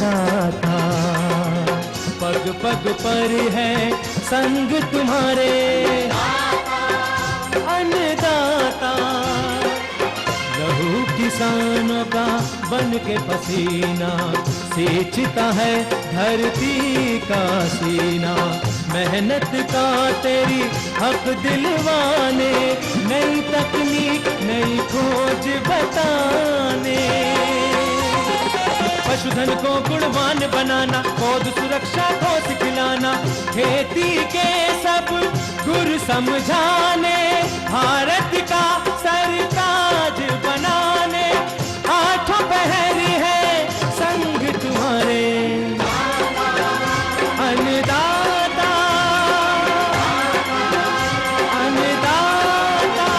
अन्नदाता, पग पग पर है संग तुम्हारे अन्नदाता। लहू किसानों का बन के पसीना सींचता है धरती का सीना। मेहनत का तेरी हक दिलवाने, नई तकनीक नई खोज बताने। पशुधन को गुणवान बनाना, पौध सुरक्षा को सिखलाना, खेती के सब गुर समझाने, भारत का सरताज बनाने। आठों पहर है संग तुम्हारे अन्नदाता, अन्नदाता।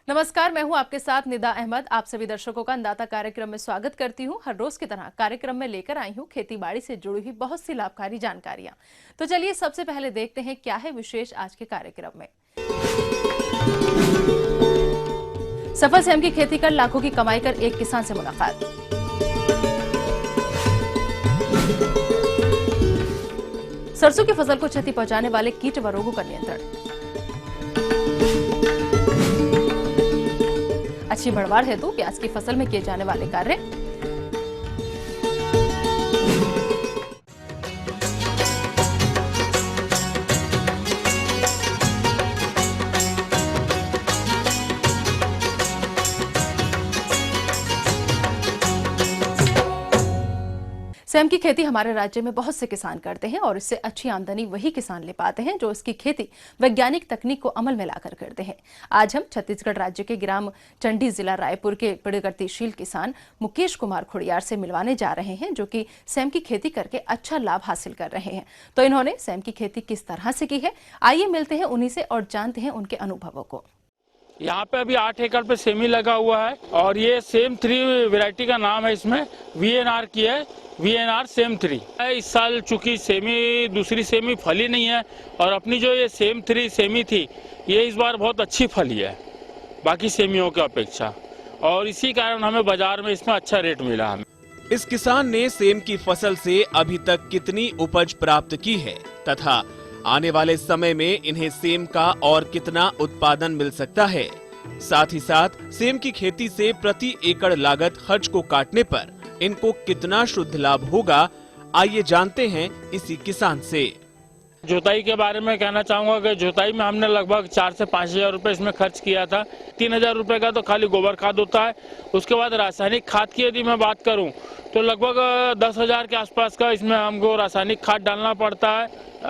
नमस्कार, मैं हूं आपके साथ निदा अहमद। आप सभी दर्शकों का अन्नदाता कार्यक्रम में स्वागत करती हूं। हर रोज की तरह कार्यक्रम में लेकर आई हूं खेती बाड़ी से जुड़ी हुई बहुत सी लाभकारी जानकारियां। तो चलिए सबसे पहले देखते हैं क्या है विशेष आज के कार्यक्रम में। सफल सेम की खेती कर लाखों की कमाई कर एक किसान से मुलाकात। सरसों की फसल को क्षति पहुंचाने वाले कीट व रोगों का नियंत्रण। अच्छी बढ़वार हेतु प्याज की फसल में किए जाने वाले कार्य। सेम की खेती हमारे राज्य में बहुत से किसान करते हैं और इससे अच्छी आमदनी वही किसान ले पाते हैं जो इसकी खेती वैज्ञानिक तकनीक को अमल में लाकर करते हैं। आज हम छत्तीसगढ़ राज्य के ग्राम चंडी जिला रायपुर के प्रगतिशील किसान मुकेश कुमार खुड़ियार से मिलवाने जा रहे हैं जो कि सेम की खेती करके अच्छा लाभ हासिल कर रहे हैं। तो इन्होंने सेम की खेती किस तरह से की है, आइए मिलते हैं उन्हीं से और जानते हैं उनके अनुभवों को। यहाँ पे अभी 8 एकड़ पे सेमी लगा हुआ है और ये सेम 3 वैरायटी का नाम है, इसमें VNR की है, VNR सेम 3। इस साल चूंकि सेमी दूसरी सेमी फली नहीं है और अपनी जो ये सेम 3 सेमी थी ये इस बार बहुत अच्छी फली है बाकी सेमियों की अपेक्षा, और इसी कारण हमें बाजार में इसमें अच्छा रेट मिला हमें। इस किसान ने सेम की फसल से अभी तक कितनी उपज प्राप्त की है तथा आने वाले समय में इन्हें सेम का और कितना उत्पादन मिल सकता है, साथ ही साथ सेम की खेती से प्रति एकड़ लागत खर्च को काटने पर इनको कितना शुद्ध लाभ होगा, आइए जानते हैं इसी किसान से। जुताई के बारे में कहना चाहूंगा कि जुताई में हमने लगभग 4 से 5 हजार रुपए इसमें खर्च किया था। 3 हजार रुपए का तो खाली गोबर खाद होता है। उसके बाद रासायनिक खाद की यदि मैं बात करूं तो लगभग 10 हजार के आसपास का इसमें हमको रासायनिक खाद डालना पड़ता है।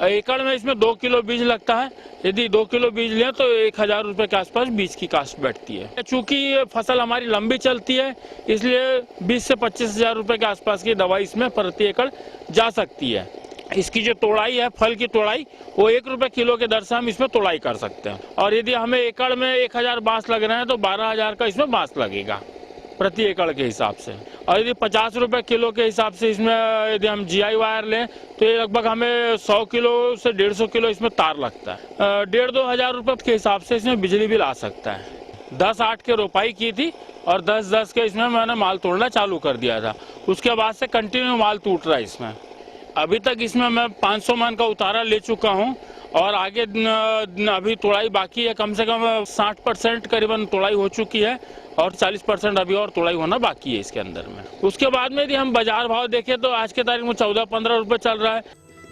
एकड़ में इसमें 2 किलो बीज लगता है। यदि 2 किलो बीज लें तो 1000 रुपए के आसपास बीज की कास्ट बैठती है। चूंकि ये फसल हमारी लंबी चलती है इसलिए 20 से 25 हजार रुपए के आसपास की दवाई इसमें प्रति एकड़ जा सकती है। इसकी जो तोड़ाई है, फल की तोड़ाई, वो 1 रुपए किलो के दर से हम इसमें तोड़ाई कर सकते हैं। और यदि हमें एकड़ में 1000 बांस लग रहे हैं तो 12,000 का इसमें बांस लगेगा प्रति एकड़ के हिसाब से। और यदि 50 रुपए किलो के हिसाब से इसमें यदि हम GI वायर लें तो ये लगभग हमें 100 किलो से 150 किलो इसमें तार लगता है। 1,500-2 हजार रुपए के हिसाब से इसमें बिजली बिल आ सकता है। 10-8 के रोपाई की थी और 10-10 के इसमें मैंने माल तोड़ना चालू कर दिया था। उसके बाद से कंटिन्यू माल टूट रहा है इसमें। अभी तक इसमें मैं 500 मन का उतारा ले चुका हूं और आगे अभी तोड़ाई बाकी है। कम से कम 60% करीबन तोड़ाई हो चुकी है और 40% अभी और तोड़ाई होना बाकी है इसके अंदर में। उसके बाद में यदि हम बाजार भाव देखें तो आज के तारीख में 14-15 रुपए चल रहा है।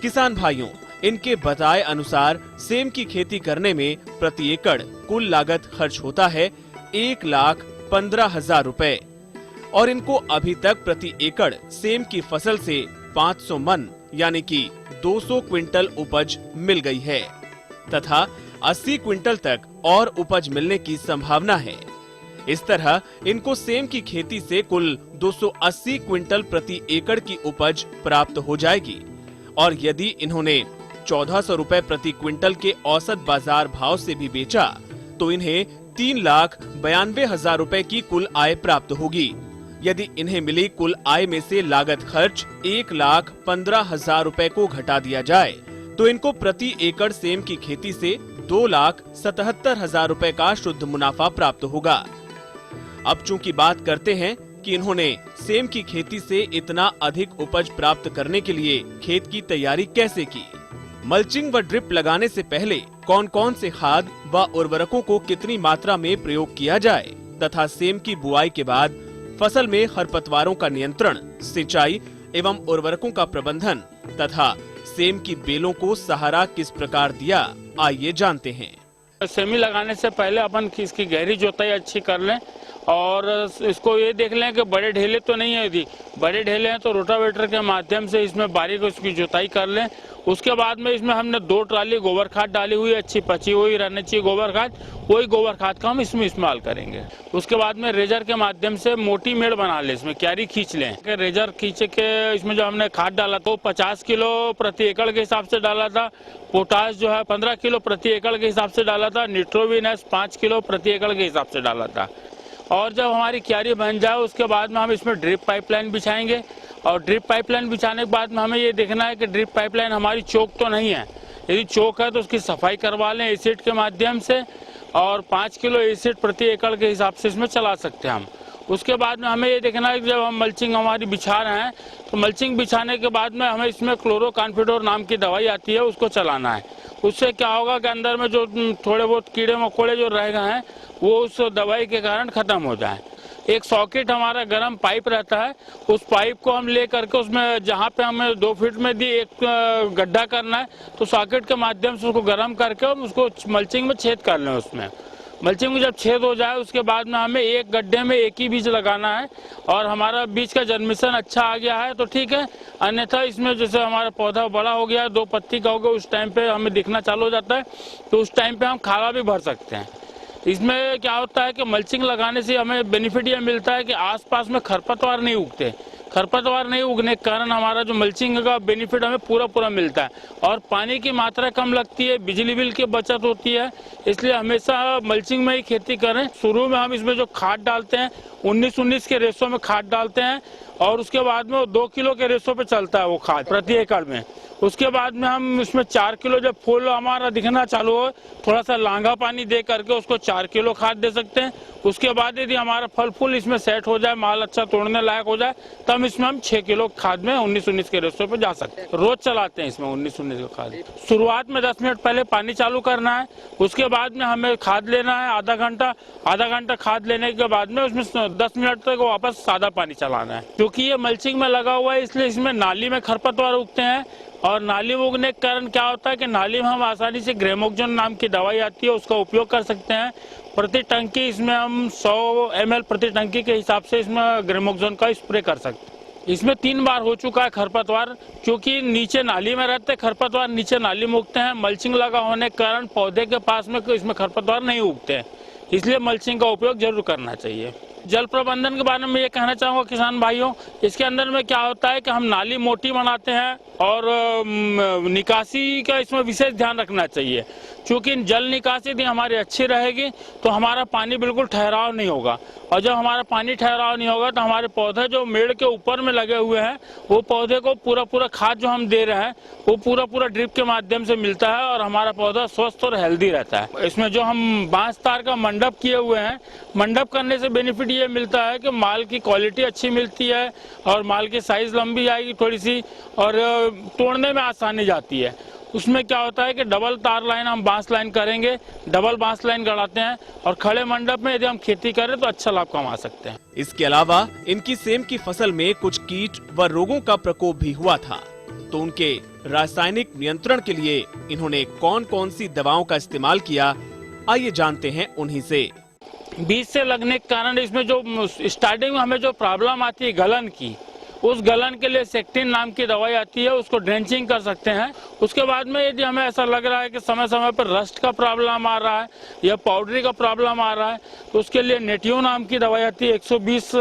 किसान भाइयों, इनके बताए अनुसार सेम की खेती करने में प्रति एकड़ कुल लागत खर्च होता है 1,15,000 रुपए और इनको अभी तक प्रति एकड़ सेम की फसल से 500 मन यानी कि 200 क्विंटल उपज मिल गई है तथा 80 क्विंटल तक और उपज मिलने की संभावना है। इस तरह इनको सेम की खेती से कुल 280 क्विंटल प्रति एकड़ की उपज प्राप्त हो जाएगी और यदि इन्होंने 1400 रुपए प्रति क्विंटल के औसत बाजार भाव से भी बेचा तो इन्हें 3,92,000 रुपए की कुल आय प्राप्त होगी। यदि इन्हें मिली कुल आय में से लागत खर्च 1,15,000 रुपए को घटा दिया जाए तो इनको प्रति एकड़ सेम की खेती से 2,77,000 रुपए का शुद्ध मुनाफा प्राप्त होगा। अब चूंकि बात करते हैं कि इन्होंने सेम की खेती से इतना अधिक उपज प्राप्त करने के लिए खेत की तैयारी कैसे की। मल्चिंग व ड्रिप लगाने से पहले कौन कौन से खाद व उर्वरकों को कितनी मात्रा में प्रयोग किया जाए तथा सेम की बुआई के बाद फसल में खरपतवारों का नियंत्रण, सिंचाई एवं उर्वरकों का प्रबंधन तथा सेम की बेलों को सहारा किस प्रकार दिया, आइए जानते हैं। सेमी लगाने से पहले अपन इसकी गहरी जोताई अच्छी कर लें और इसको ये देख लें कि बड़े ढेले तो नहीं है। यदि बड़े ढेले हैं तो रोटावेटर के माध्यम से इसमें बारीक उसकी जोताई कर लें। उसके बाद में इसमें हमने 2 ट्राली गोबर खाद डाली हुई, अच्छी पची हुई रहनी चाहिए गोबर खाद। वही गोबर खाद का हम इसमें इस्तेमाल करेंगे। उसके बाद में रेजर के माध्यम से मोटी मेड़ बना लें, इसमें क्यारी खींच लें। रेजर खींच के इसमें जो हमने खाद डाला तो 50 किलो प्रति एकड़ के हिसाब से डाला था। पोटाश जो है 15 किलो प्रति एकड़ के हिसाब से डाला था। नाइट्रोजन 5 किलो प्रति एकड़ के हिसाब से डाला था। और जब हमारी क्यारी बन जाए उसके बाद में हम इसमें ड्रिप पाइपलाइन बिछाएंगे। और ड्रिप पाइपलाइन बिछाने के बाद में हमें ये देखना है कि ड्रिप पाइपलाइन हमारी चौक तो नहीं है। यदि चौक है तो उसकी सफाई करवा लें एसिड के माध्यम से, और 5 किलो एसिड प्रति एकड़ के हिसाब से इसमें चला सकते हैं हम। उसके बाद में हमें ये देखना है कि जब हम मल्चिंग हमारी बिछा रहे हैं तो मल्चिंग बिछाने के बाद में हमें इसमें क्लोरोकान्फिडोर नाम की दवाई आती है, उसको चलाना है। उससे क्या होगा कि अंदर में जो थोड़े बहुत कीड़े मकोड़े जो रह गए हैं वो उस दवाई के कारण खत्म हो जाए। एक सॉकेट हमारा गर्म पाइप रहता है, उस पाइप को हम ले करके उसमें जहाँ पे हमें 2 फीट में दी एक गड्ढा करना है तो सॉकेट के माध्यम से उसको गर्म करके हम उसको मल्चिंग में छेद कर लें। उसमें मल्चिंग में जब छेद हो जाए उसके बाद में हमें एक गड्ढे में एक ही बीज लगाना है। और हमारा बीज का जर्मिनेशन अच्छा आ गया है तो ठीक है, अन्यथा इसमें जैसे हमारा पौधा बड़ा हो गया, 2 पत्ती का हो गया, उस टाइम पे हमें दिखना चालू हो जाता है तो उस टाइम पे हम खाला भी भर सकते हैं। इसमें क्या होता है कि मल्चिंग लगाने से हमें बेनिफिट यह मिलता है कि आसपास में खरपतवार नहीं उगते। खरपतवार नहीं उगने के कारण हमारा जो मल्चिंग का बेनिफिट हमें पूरा मिलता है। और पानी की मात्रा कम लगती है, बिजली बिल की बचत होती है। इसलिए हमेशा मल्चिंग में ही खेती करें। शुरू में हम इसमें जो खाद डालते हैं 19-19 के रेशो में खाद डालते हैं और उसके बाद में 2 किलो के रेशो पे चलता है वो खाद प्रति एकड़ में। उसके बाद में हम इसमें 4 किलो जब फूल हमारा दिखना चालू हो थोड़ा सा लांघा पानी दे करके उसको 4 किलो खाद दे सकते हैं। उसके बाद यदि हमारा फल फूल इसमें सेट हो जाए, माल अच्छा तोड़ने लायक हो जाए तब इसमें हम 6 किलो खाद में 19-19 के रेशो पे जा सकते हैं। रोज चलाते हैं इसमें 19-19 का खाद। शुरुआत में 10 मिनट पहले पानी चालू करना है, उसके बाद में हमें खाद लेना है आधा घंटा खाद लेने के बाद में उसमें 10 मिनट तक वापस सादा पानी चलाना है। क्योंकि ये मल्चिंग में लगा हुआ है इसलिए इसमें नाली में खरपतवार उगते हैं। और नाली में उगने के कारण क्या होता है कि नाली में हम आसानी से ग्रेमोक्जोन नाम की दवाई आती है उसका उपयोग कर सकते हैं। प्रति टंकी इसमें हम 100 ml प्रति टंकी के हिसाब से इसमें ग्रेमोक्जोन का स्प्रे कर सकते हैं। इसमें 3 बार हो चुका है खरपतवार, क्योंकि नीचे नाली में रहते खरपतवार नीचे नाली में उगते हैं। मल्चिंग लगा होने के कारण पौधे के पास में इसमें खरपतवार नहीं उगते हैं, इसलिए मल्चिंग का उपयोग जरूर करना चाहिए। जल प्रबंधन के बारे में ये कहना चाहूँगा किसान भाइयों, इसके अंदर में क्या होता है कि हम नाली मोटी बनाते हैं और निकासी का इसमें विशेष ध्यान रखना चाहिए। क्योंकि जल निकासी यदि हमारी अच्छी रहेगी तो हमारा पानी बिल्कुल ठहराव नहीं होगा, और जब हमारा पानी ठहराव नहीं होगा तो हमारे पौधे जो मेड़ के ऊपर में लगे हुए हैं वो पौधे को पूरा खाद जो हम दे रहे हैं वो पूरा ड्रिप के माध्यम से मिलता है और हमारा पौधा स्वस्थ और हेल्दी रहता है। इसमें जो हम बांस तार का मंडप किए हुए हैं, मंडप करने से बेनिफिट ये मिलता है कि माल की क्वालिटी अच्छी मिलती है और माल की साइज लंबी आएगी थोड़ी सी और तोड़ने में आसानी जाती है। उसमें क्या होता है कि डबल तार लाइन हम बांस लाइन करेंगे, डबल बांस लाइन गड़ाते हैं और खड़े मंडप में यदि हम खेती करें तो अच्छा लाभ कमा सकते हैं। इसके अलावा इनकी सेम की फसल में कुछ कीट व रोगों का प्रकोप भी हुआ था, तो उनके रासायनिक नियंत्रण के लिए इन्होंने कौन कौन सी दवाओं का इस्तेमाल किया, आइए जानते हैं उन्हीं से। बीज से लगने के कारण इसमें जो स्टार्टिंग में हमें जो प्रॉब्लम आती है गलन की, उस गलन के लिए सेक्टिन नाम की दवाई आती है, उसको ड्रेंचिंग कर सकते हैं। उसके बाद में यदि हमें ऐसा लग रहा है कि समय समय पर रस्ट का प्रॉब्लम आ रहा है या पाउडरी का प्रॉब्लम आ रहा है तो उसके लिए नेटियो नाम की दवाई आती है 120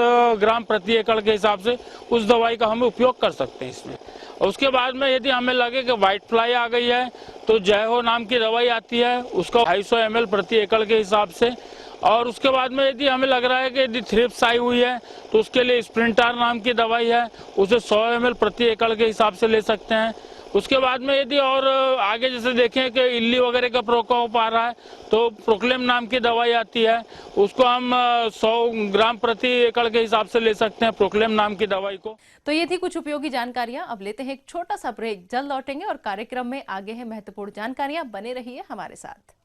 ग्राम प्रति एकड़ के हिसाब से, उस दवाई का हम उपयोग कर सकते हैं इसमें। उसके बाद में यदि हमें लगे कि व्हाइट फ्लाई आ गई है तो जयहो नाम की दवाई आती है, उसका 250 ml प्रति एकड़ के हिसाब से। और उसके बाद में यदि हमें लग रहा है कि यदि थ्रिप्स आई हुई है तो उसके लिए स्प्रिंटार नाम की दवाई है, उसे 100 ml प्रति एकड़ के हिसाब से ले सकते हैं। उसके बाद में यदि और आगे जैसे देखें कि इल्ली वगैरह का प्रकोप आ रहा है तो प्रोक्लेम नाम की दवाई आती है, उसको हम 100 ग्राम प्रति एकड़ के हिसाब से ले सकते हैं प्रोक्लेम नाम की दवाई को। तो ये थी कुछ उपयोगी जानकारियां। अब लेते हैं एक छोटा सा ब्रेक, जल्द लौटेंगे और कार्यक्रम में आगे है महत्वपूर्ण जानकारियां। बने रहिए हमारे साथ।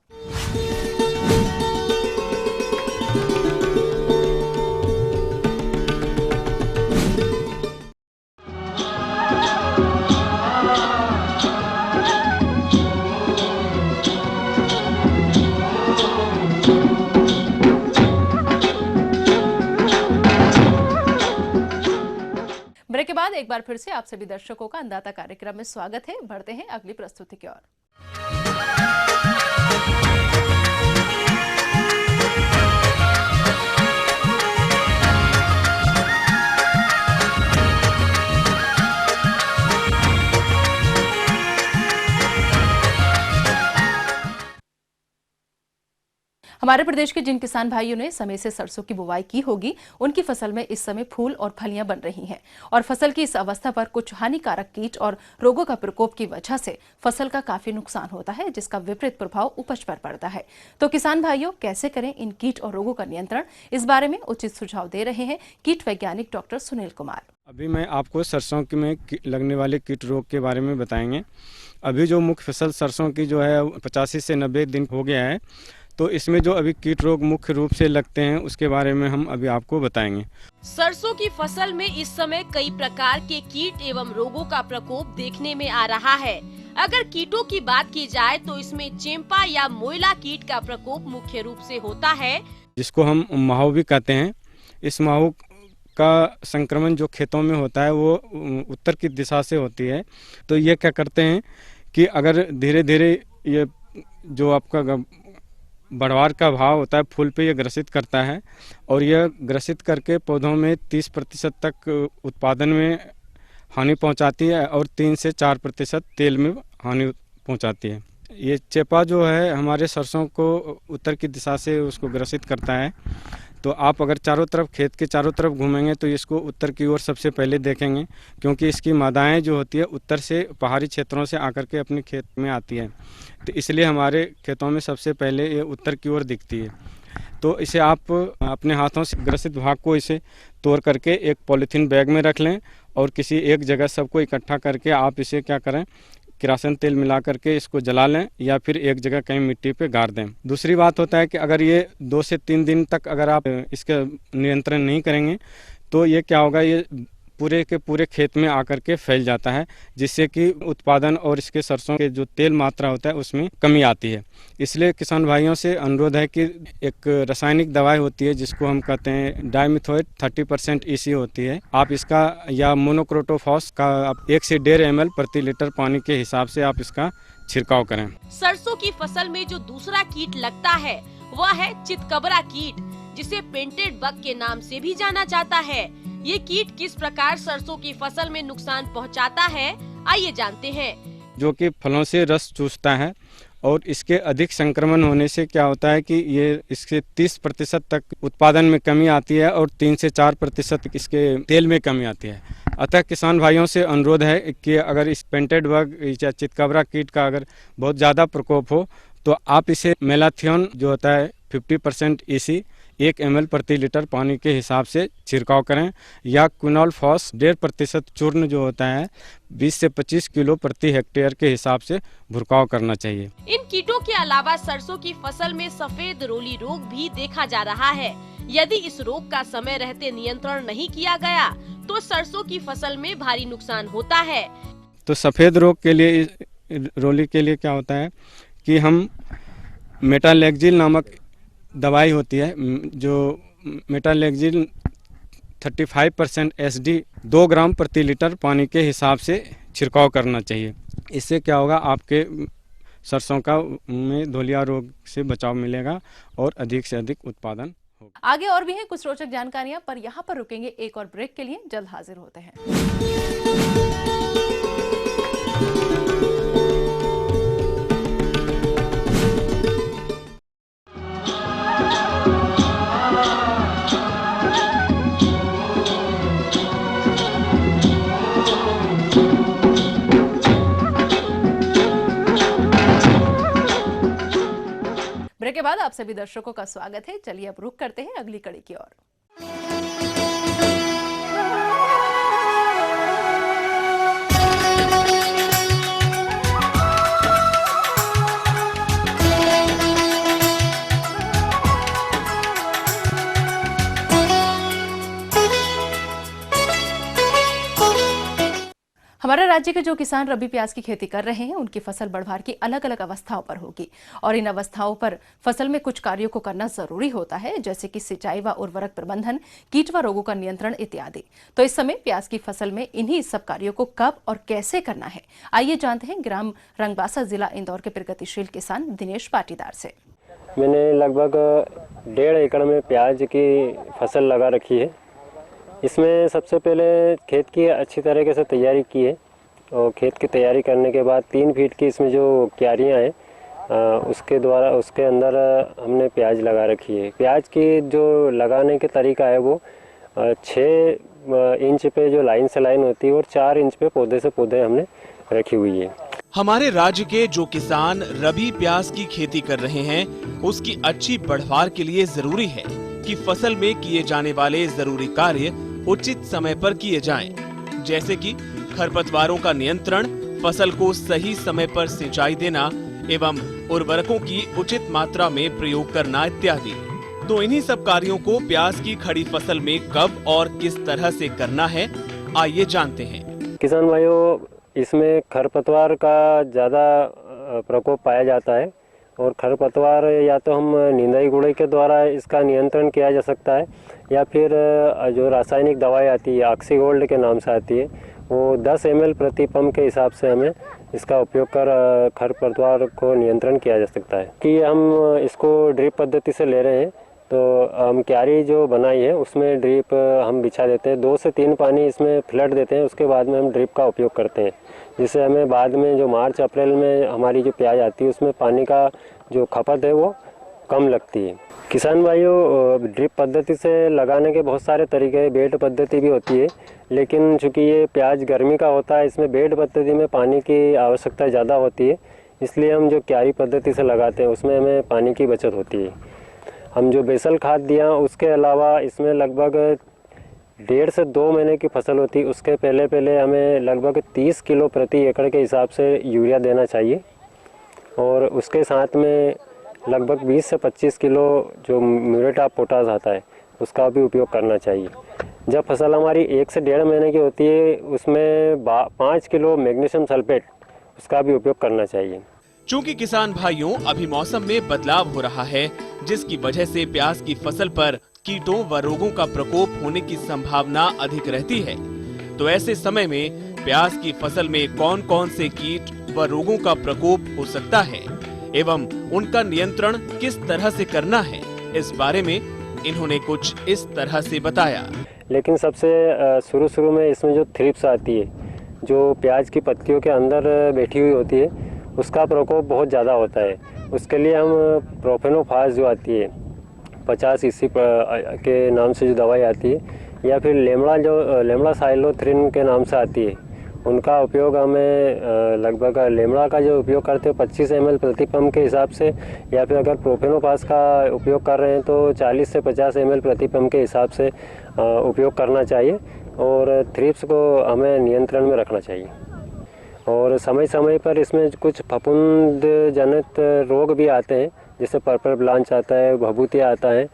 ब्रेक के बाद एक बार फिर से आप सभी दर्शकों का अन्नदाता कार्यक्रम में स्वागत है। बढ़ते हैं अगली प्रस्तुति की ओर। हमारे प्रदेश के जिन किसान भाइयों ने समय से सरसों की बुवाई की होगी, उनकी फसल में इस समय फूल और फलियां बन रही हैं और फसल की इस अवस्था पर कुछ हानिकारक कीट और रोगों का प्रकोप की वजह से फसल का काफी नुकसान होता है, जिसका विपरीत प्रभाव उपज पर पड़ता है। तो किसान भाइयों, कैसे करें इन कीट और रोगों का नियंत्रण, इस बारे में उचित सुझाव दे रहे हैं कीट वैज्ञानिक डॉक्टर सुनील कुमार। अभी मैं आपको सरसों में लगने वाले कीट रोग के बारे में बताएंगे। अभी जो मुख्य फसल सरसों की जो है 85 से 90 दिन हो गया है, तो इसमें जो अभी कीट रोग मुख्य रूप से लगते हैं उसके बारे में हम अभी आपको बताएंगे। सरसों की फसल में इस समय कई प्रकार के कीट एवं रोगों का प्रकोप देखने में आ रहा है। अगर कीटों की बात की जाए तो इसमें चेम्पा या मोइला कीट का प्रकोप मुख्य रूप से होता है, जिसको हम माहू भी कहते हैं। इस माहू का संक्रमण जो खेतों में होता है वो उत्तर की दिशा से होती है। तो ये क्या करते हैं कि अगर धीरे धीरे ये जो आपका बढ़वार का भाव होता है फूल पे, ये ग्रसित करता है और यह ग्रसित करके पौधों में 30% तक उत्पादन में हानि पहुंचाती है और 3 से 4% तेल में हानि पहुंचाती है। ये चेपा जो है हमारे सरसों को उत्तर की दिशा से उसको ग्रसित करता है। तो आप अगर चारों तरफ खेत के चारों तरफ घूमेंगे तो इसको उत्तर की ओर सबसे पहले देखेंगे, क्योंकि इसकी मादाएं जो होती है उत्तर से पहाड़ी क्षेत्रों से आकर के अपने खेत में आती है। तो इसलिए हमारे खेतों में सबसे पहले ये उत्तर की ओर दिखती है। तो इसे आप अपने हाथों से ग्रसित भाग को इसे तोड़ करके एक पॉलीथीन बैग में रख लें और किसी एक जगह सबको इकट्ठा करके आप इसे क्या करें, किरासन तेल मिला करके इसको जला लें या फिर एक जगह कहीं मिट्टी पे गाड़ दें। दूसरी बात होता है कि अगर ये 2 से 3 दिन तक अगर आप इसका नियंत्रण नहीं करेंगे तो ये क्या होगा, ये पूरे के पूरे खेत में आकर के फैल जाता है, जिससे कि उत्पादन और इसके सरसों के जो तेल मात्रा होता है उसमें कमी आती है। इसलिए किसान भाइयों से अनुरोध है कि एक रासायनिक दवाई होती है जिसको हम कहते हैं डाइमिथोएट 30% EC होती है, आप इसका या मोनोक्रोटोफॉस का आप 1 से 1.5 ml प्रति लीटर पानी के हिसाब से आप इसका छिड़काव करें। सरसों की फसल में जो दूसरा कीट लगता है वह है चितकबरा कीट, जिसे पेंटेड बग के नाम से भी जाना जाता है। ये कीट किस प्रकार सरसों की फसल में नुकसान पहुंचाता है, आइए जानते हैं। जो कि फलों से रस चूसता है और इसके अधिक संक्रमण होने से क्या होता है कि ये इसके 30% तक उत्पादन में कमी आती है और 3 से 4% इसके तेल में कमी आती है। अतः किसान भाइयों से अनुरोध है कि अगर इस पेंटेड बग या चितकबरा कीट का अगर बहुत ज़्यादा प्रकोप हो तो आप इसे मेलाथियोन जो होता है 50% EC 1 ml प्रति लीटर पानी के हिसाब से छिड़काव करें, या क्विनोलफॉस 1.5% चूर्ण जो होता है 20 से 25 किलो प्रति हेक्टेयर के हिसाब से भुरकाव करना चाहिए। इन कीटों के अलावा सरसों की फसल में सफेद रोली रोग भी देखा जा रहा है। यदि इस रोग का समय रहते नियंत्रण नहीं किया गया तो सरसों की फसल में भारी नुकसान होता है। तो सफेद रोग के लिए, रोली के लिए क्या होता है कि हम मेटालेक्जिल नामक दवाई होती है, जो मेटालेक्जिल 35% SD 2 ग्राम प्रति लीटर पानी के हिसाब से छिड़काव करना चाहिए। इससे क्या होगा, आपके सरसों का में धोलिया रोग से बचाव मिलेगा और अधिक से अधिक उत्पादन होगा। आगे और भी हैं कुछ रोचक जानकारियां, पर यहाँ पर रुकेंगे एक और ब्रेक के लिए। जल्द हाजिर होते हैं। बाद आप सभी दर्शकों का स्वागत है। चलिए अब रुख करते हैं अगली कड़ी की ओर। हमारे राज्य के जो किसान रबी प्याज की खेती कर रहे हैं, उनकी फसल बढ़वार की अलग अलग अवस्थाओं पर होगी और इन अवस्थाओं पर फसल में कुछ कार्यों को करना जरूरी होता है, जैसे कि सिंचाई व उर्वरक प्रबंधन, कीट व रोगों का नियंत्रण इत्यादि। तो इस समय प्याज की फसल में इन्हीं सब कार्यों को कब और कैसे करना है, आइए जानते हैं ग्राम रंगबासा, जिला इंदौर के प्रगतिशील किसान दिनेश पाटीदार से। मैंने लगभग 1.5 एकड़ में प्याज की फसल लगा रखी है। इसमें सबसे पहले खेत की अच्छी तरीके से तैयारी की है और खेत की तैयारी करने के बाद 3 फीट की इसमें जो क्यारियाँ हैं उसके अंदर हमने प्याज लगा रखी है। प्याज की जो लगाने के तरीका है वो 6 इंच पे जो लाइन से लाइन होती है और 4 इंच पे पौधे से पौधे हमने रखी हुई है। हमारे राज्य के जो किसान रबी प्याज की खेती कर रहे हैं, उसकी अच्छी बढ़वार के लिए जरूरी है कि फसल में किए जाने वाले जरूरी कार्य उचित समय पर किए जाएं, जैसे कि खरपतवारों का नियंत्रण, फसल को सही समय पर सिंचाई देना एवं उर्वरकों की उचित मात्रा में प्रयोग करना इत्यादि। तो इन्हीं सब कार्यों को प्याज की खड़ी फसल में कब और किस तरह से करना है, आइए जानते हैं। किसान भाइयों, इसमें खरपतवार का ज़्यादा प्रकोप पाया जाता है और खरपतवार या तो हम निंदाई गुड़ाई के द्वारा इसका नियंत्रण किया जा सकता है या फिर जो रासायनिक दवाई आती है ऑक्सीगोल्ड के नाम से आती है, वो 10 ml प्रति पंप के हिसाब से हमें इसका उपयोग कर खरपतवार को नियंत्रण किया जा सकता है। कि हम इसको ड्रिप पद्धति से ले रहे हैं तो हम क्यारी जो बनाई है उसमें ड्रिप हम बिछा देते हैं, 2 से 3 पानी इसमें फ्लड देते हैं, उसके बाद में हम ड्रिप का उपयोग करते हैं, जिससे हमें बाद में जो मार्च अप्रैल में हमारी जो प्याज आती है उसमें पानी का जो खपत है वो कम लगती है। किसान भाइयों, ड्रिप पद्धति से लगाने के बहुत सारे तरीके हैं, बेड पद्धति भी होती है, लेकिन चूँकि ये प्याज गर्मी का होता है, इसमें बेड पद्धति में पानी की आवश्यकता ज़्यादा होती है, इसलिए हम जो क्यारी पद्धति से लगाते हैं उसमें हमें पानी की बचत होती है। हम जो बेसल खाद दिया उसके अलावा इसमें लगभग 1.5 से 2 महीने की फसल होती है, उसके पहले हमें लगभग 30 किलो प्रति एकड़ के हिसाब से यूरिया देना चाहिए और उसके साथ में लगभग 20 से 25 किलो जो म्यूरेट ऑफ पोटाश आता है उसका भी उपयोग करना चाहिए। जब फसल हमारी 1 से 1.5 महीने की होती है उसमें 5 किलो मैग्नीशियम सल्फेट उसका भी उपयोग करना चाहिए। चूँकि किसान भाइयों अभी मौसम में बदलाव हो रहा है, जिसकी वजह से प्याज की फसल पर कीटों व रोगों का प्रकोप होने की संभावना अधिक रहती है, तो ऐसे समय में प्याज की फसल में कौन कौन से कीट व रोगों का प्रकोप हो सकता है एवं उनका नियंत्रण किस तरह से करना है, इस बारे में इन्होंने कुछ इस तरह से बताया। लेकिन सबसे शुरू में इसमें जो थ्रिप्स आती है, जो प्याज की पत्तियों के अंदर बैठी हुई होती है, उसका प्रकोप बहुत ज़्यादा होता है। उसके लिए हम प्रोफेनोफास जो आती है 50 EC के नाम से जो दवाई आती है, या फिर लेमड़ा साइलोथ्रिन के नाम से आती है, उनका उपयोग हमें लगभग लेमड़ा का जो उपयोग करते हैं 25 ml प्रति पंप के हिसाब से, या फिर अगर प्रोफेनोफास का उपयोग कर रहे हैं तो 40 से 50 ml प्रति पंप के हिसाब से उपयोग करना चाहिए और थ्रिप्स को हमें नियंत्रण में रखना चाहिए। और समय समय पर इसमें कुछ फफूंद जनित रोग भी आते हैं, जैसे पर्पल ब्लांच आता है, भभूतिया आता है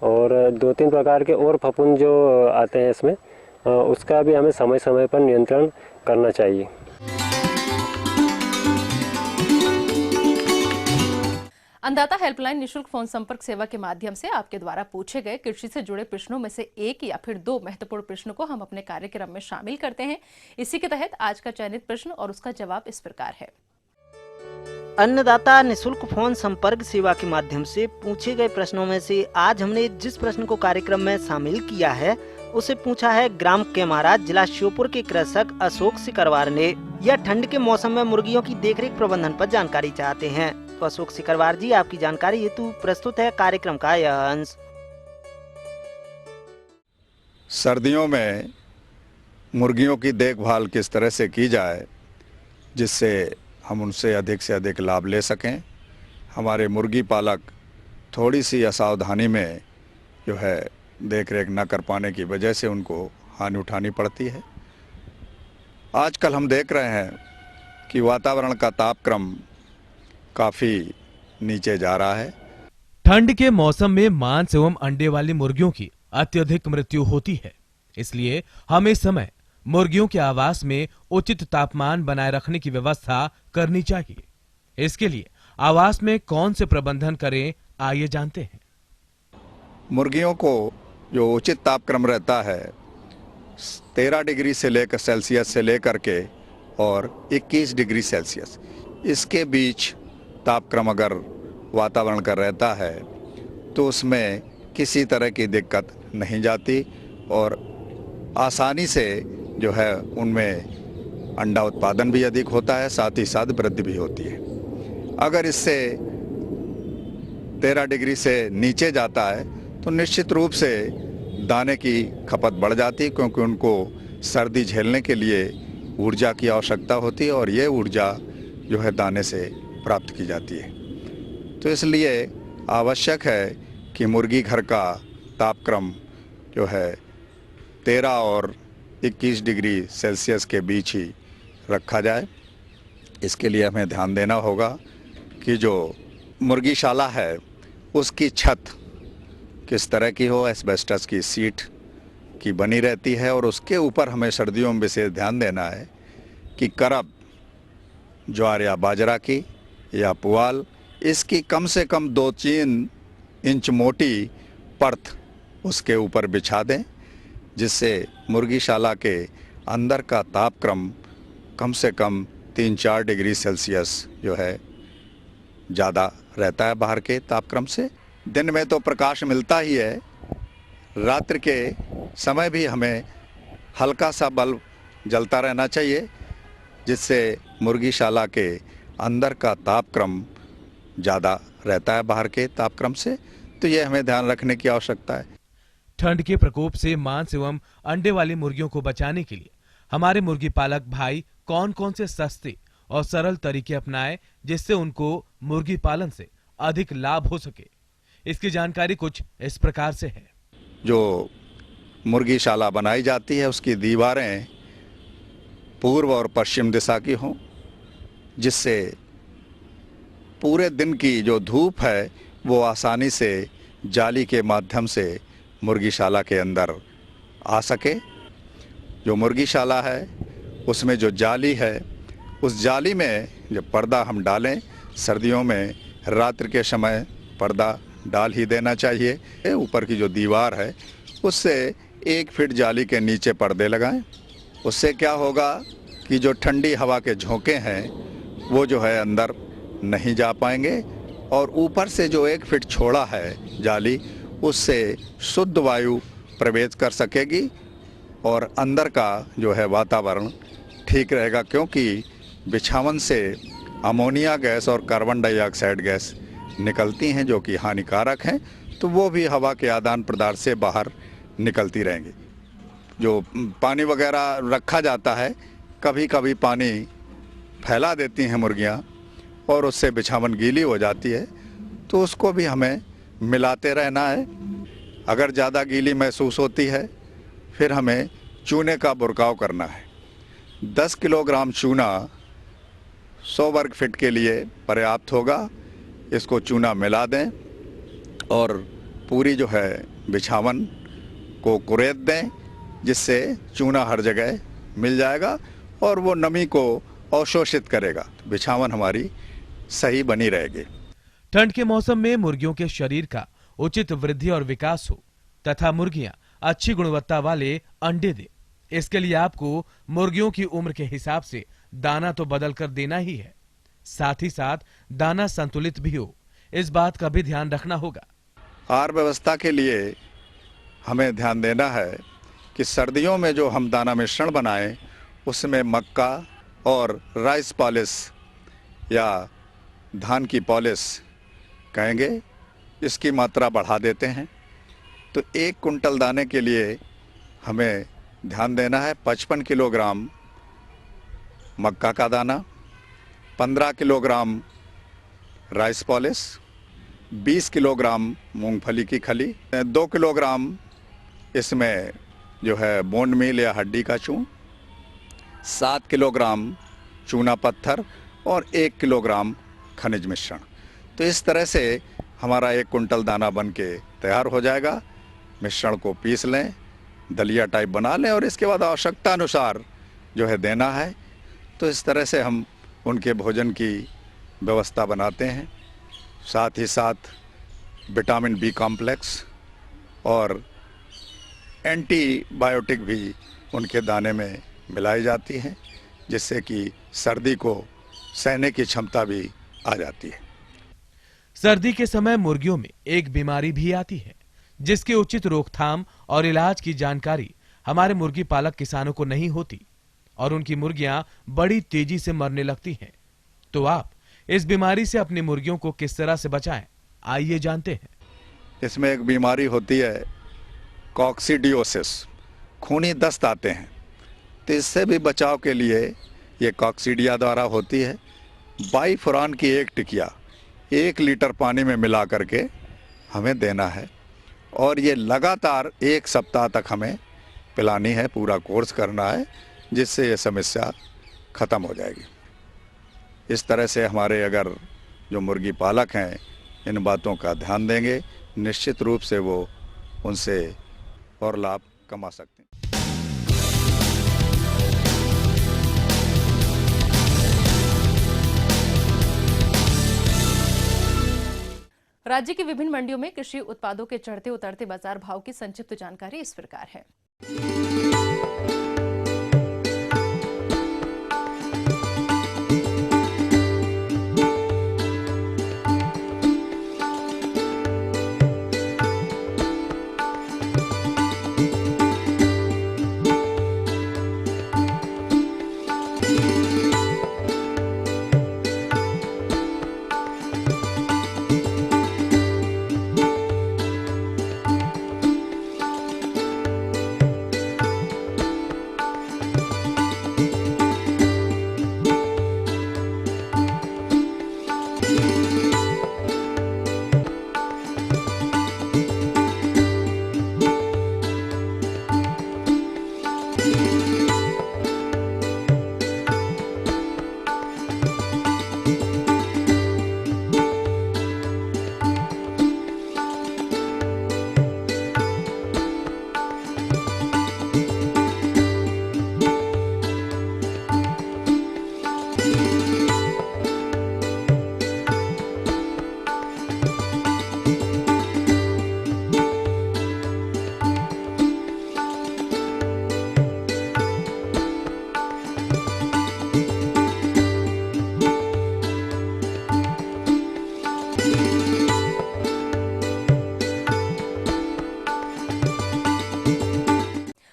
और 2-3 प्रकार के और फफूंद जो आते हैं इसमें, उसका भी हमें समय समय पर नियंत्रण करना चाहिए। अन्नदाता हेल्पलाइन निशुल्क फोन संपर्क सेवा के माध्यम से आपके द्वारा पूछे गए कृषि से जुड़े प्रश्नों में से एक या फिर 2 महत्वपूर्ण प्रश्नों को हम अपने कार्यक्रम में शामिल करते हैं। इसी के तहत आज का चयनित प्रश्न और उसका जवाब इस प्रकार है। अन्नदाता निशुल्क फोन संपर्क सेवा के माध्यम से पूछे गए प्रश्नों में से आज हमने जिस प्रश्न को कार्यक्रम में शामिल किया है उसे पूछा है ग्राम केमारा, जिला श्योपुर के कृषक अशोक सिकरवार ने। यह ठंड के मौसम में मुर्गियों की देखरेख प्रबंधन पर जानकारी चाहते हैं। तो अशोक सिकरवार जी, आपकी जानकारी हेतु प्रस्तुत है कार्यक्रम का यह अंश। सर्दियों में मुर्गियों की देखभाल किस तरह से की जाए जिससे हम उनसे अधिक से अधिक लाभ ले सकें। हमारे मुर्गी पालक थोड़ी सी असावधानी में जो है देख रेख न कर पाने की वजह से उनको हानि उठानी पड़ती है। आजकल हम देख रहे हैं कि वातावरण का तापक्रम काफ़ी नीचे जा रहा है। ठंड के मौसम में मांस एवं अंडे वाली मुर्गियों की अत्यधिक मृत्यु होती है, इसलिए हम इस समय मुर्गियों के आवास में उचित तापमान बनाए रखने की व्यवस्था करनी चाहिए। इसके लिए आवास में कौन से प्रबंधन करें, आइए जानते हैं। मुर्गियों को जो उचित तापक्रम रहता है 13 डिग्री से लेकर सेल्सियस से लेकर के और 21 डिग्री सेल्सियस, इसके बीच तापक्रम अगर वातावरण का रहता है तो उसमें किसी तरह की दिक्कत नहीं जाती और आसानी से जो है उनमें अंडा उत्पादन भी अधिक होता है, साथ ही साथ वृद्धि भी होती है। अगर इससे 13 डिग्री से नीचे जाता है तो निश्चित रूप से दाने की खपत बढ़ जाती है, क्योंकि उनको सर्दी झेलने के लिए ऊर्जा की आवश्यकता होती है और ये ऊर्जा जो है दाने से प्राप्त की जाती है। तो इसलिए आवश्यक है कि मुर्गी घर का तापक्रम जो है 13 और 21 डिग्री सेल्सियस के बीच ही रखा जाए। इसके लिए हमें ध्यान देना होगा कि जो मुर्गीशाला है उसकी छत किस तरह की हो, एस्बेस्टस की सीट की बनी रहती है और उसके ऊपर हमें सर्दियों में विशेष ध्यान देना है कि करब ज्वार या बाजरा की या पुआल, इसकी कम से कम 2-3 इंच मोटी परत उसके ऊपर बिछा दें, जिससे मुर्गीशाला के अंदर का तापक्रम कम से कम 3-4 डिग्री सेल्सियस जो है ज़्यादा रहता है बाहर के तापक्रम से। दिन में तो प्रकाश मिलता ही है, रात्रि के समय भी हमें हल्का सा बल्ब जलता रहना चाहिए, जिससे मुर्गीशाला के अंदर का तापक्रम ज़्यादा रहता है बाहर के तापक्रम से। तो ये हमें ध्यान रखने की आवश्यकता है। ठंड के प्रकोप से मांस एवं अंडे वाली मुर्गियों को बचाने के लिए हमारे मुर्गी पालक भाई कौन कौन से सस्ते और सरल तरीके अपनाएं, जिससे उनको मुर्गी पालन से अधिक लाभ हो सके। इसकी जानकारी कुछ इस प्रकार से है। जो मुर्गीशाला बनाई जाती है उसकी दीवारें पूर्व और पश्चिम दिशा की हों, जिससे पूरे दिन की जो धूप है वो आसानी से जाली के माध्यम से मुर्गीशाला के अंदर आ सके। जो मुर्गीशाला है उसमें जो जाली है, उस जाली में जब पर्दा हम डालें, सर्दियों में रात्रि के समय पर्दा डाल ही देना चाहिए। ऊपर की जो दीवार है उससे 1 फीट जाली के नीचे पर्दे लगाएं। उससे क्या होगा कि जो ठंडी हवा के झोंके हैं वो जो है अंदर नहीं जा पाएंगे और ऊपर से जो 1 फीट छोड़ा है जाली, उससे शुद्ध वायु प्रवेश कर सकेगी और अंदर का जो है वातावरण ठीक रहेगा, क्योंकि बिछावन से अमोनिया गैस और कार्बन डाइऑक्साइड गैस निकलती हैं जो कि हानिकारक हैं, तो वो भी हवा के आदान प्रदान से बाहर निकलती रहेंगी। जो पानी वगैरह रखा जाता है, कभी कभी पानी फैला देती हैं मुर्गियां और उससे बिछावन गीली हो जाती है, तो उसको भी हमें मिलाते रहना है। अगर ज़्यादा गीली महसूस होती है फिर हमें चूने का बुरकाव करना है। 10 किलोग्राम चूना 100 वर्ग फीट के लिए पर्याप्त होगा। इसको चूना मिला दें और पूरी जो है बिछावन को कुरेद दें, जिससे चूना हर जगह मिल जाएगा और वो नमी को अवशोषित करेगा, बिछावन हमारी सही बनी रहेगी। ठंड के मौसम में मुर्गियों के शरीर का उचित वृद्धि और विकास हो तथा मुर्गियां अच्छी गुणवत्ता वाले अंडे दें, इसके लिए आपको मुर्गियों की उम्र के हिसाब से दाना तो बदल कर देना ही है, साथ ही साथ दाना संतुलित भी हो, इस बात का भी ध्यान रखना होगा। आहार व्यवस्था के लिए हमें ध्यान देना है कि सर्दियों में जो हम दाना मिश्रण बनाएं उसमें मक्का और राइस पॉलिश या धान की पॉलिश कहेंगे, इसकी मात्रा बढ़ा देते हैं। तो 1 कुंटल दाने के लिए हमें ध्यान देना है 55 किलोग्राम मक्का का दाना, 15 किलोग्राम राइस पॉलिश, 20 किलोग्राम मूंगफली की खली, 2 किलोग्राम इसमें जो है बोन मील या हड्डी का चून, 7 किलोग्राम चूना पत्थर और 1 किलोग्राम खनिज मिश्रण। तो इस तरह से हमारा 1 कुंटल दाना बन के तैयार हो जाएगा। मिश्रण को पीस लें, दलिया टाइप बना लें और इसके बाद आवश्यकता अनुसार जो है देना है। तो इस तरह से हम उनके भोजन की व्यवस्था बनाते हैं। साथ ही साथ विटामिन बी कॉम्प्लेक्स और एंटीबायोटिक भी उनके दाने में मिलाई जाती है, जिससे कि सर्दी को सहने की क्षमता भी आ जाती है। सर्दी के समय मुर्गियों में एक बीमारी भी आती है, जिसके उचित रोकथाम और इलाज की जानकारी हमारे मुर्गी पालक किसानों को नहीं होती और उनकी मुर्गियां बड़ी तेजी से मरने लगती हैं। तो आप इस बीमारी से अपनी मुर्गियों को किस तरह से बचाएं, आइए जानते हैं। इसमें एक बीमारी होती है कॉक्सीडियोसिस, खूनी दस्त आते हैं। तो इससे भी बचाव के लिए ये कॉक्सीडिया द्वारा होती है। बाईफुरान की 1 टिकिया 1 लीटर पानी में मिला करके हमें देना है और ये लगातार 1 सप्ताह तक हमें पिलानी है, पूरा कोर्स करना है, जिससे ये समस्या ख़त्म हो जाएगी। इस तरह से हमारे अगर जो मुर्गी पालक हैं इन बातों का ध्यान देंगे, निश्चित रूप से वो उनसे और लाभ कमा सकते हैं। राज्य की विभिन्न मंडियों में कृषि उत्पादों के चढ़ते उतरते बाजार भाव की संक्षिप्त जानकारी इस प्रकार है।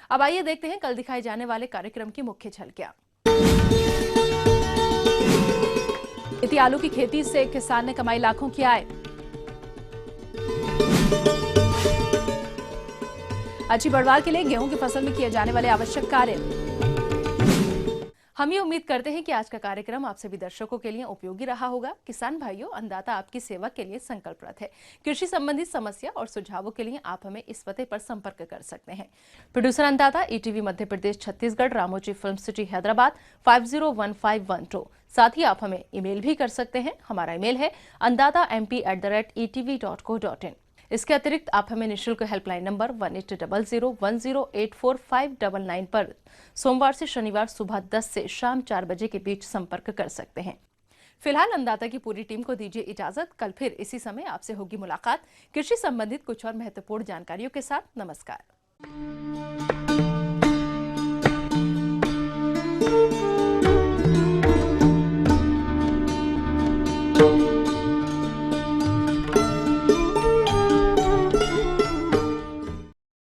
अब आइए देखते हैं कल दिखाए जाने वाले कार्यक्रम की मुख्य झलकियां। इति आलू की खेती से किसान ने कमाई लाखों की आय। अच्छी पैदावार के लिए गेहूं की फसल में किए जाने वाले आवश्यक कार्य। हम ये उम्मीद करते हैं कि आज का कार्यक्रम आप सभी दर्शकों के लिए उपयोगी रहा होगा। किसान भाइयों, अन्नदाता आपकी सेवा के लिए संकल्परत है। कृषि संबंधित समस्या और सुझावों के लिए आप हमें इस पते पर संपर्क कर सकते हैं। प्रोड्यूसर अन्नदाता, ETV Madhya Pradesh Chhattisgarh, Ramoji film city Hyderabad 501512। साथ ही आप हमें ईमेल भी कर सकते हैं। हमारा ईमेल है annadatamp@etv.co.in। इसके अतिरिक्त आप हमें निःशुल्क हेल्पलाइन नंबर 180010084599 पर सोमवार से शनिवार सुबह 10 से शाम 4 बजे के बीच संपर्क कर सकते हैं। फिलहाल अन्नदाता की पूरी टीम को दीजिए इजाजत। कल फिर इसी समय आपसे होगी मुलाकात कृषि संबंधित कुछ और महत्वपूर्ण जानकारियों के साथ। नमस्कार।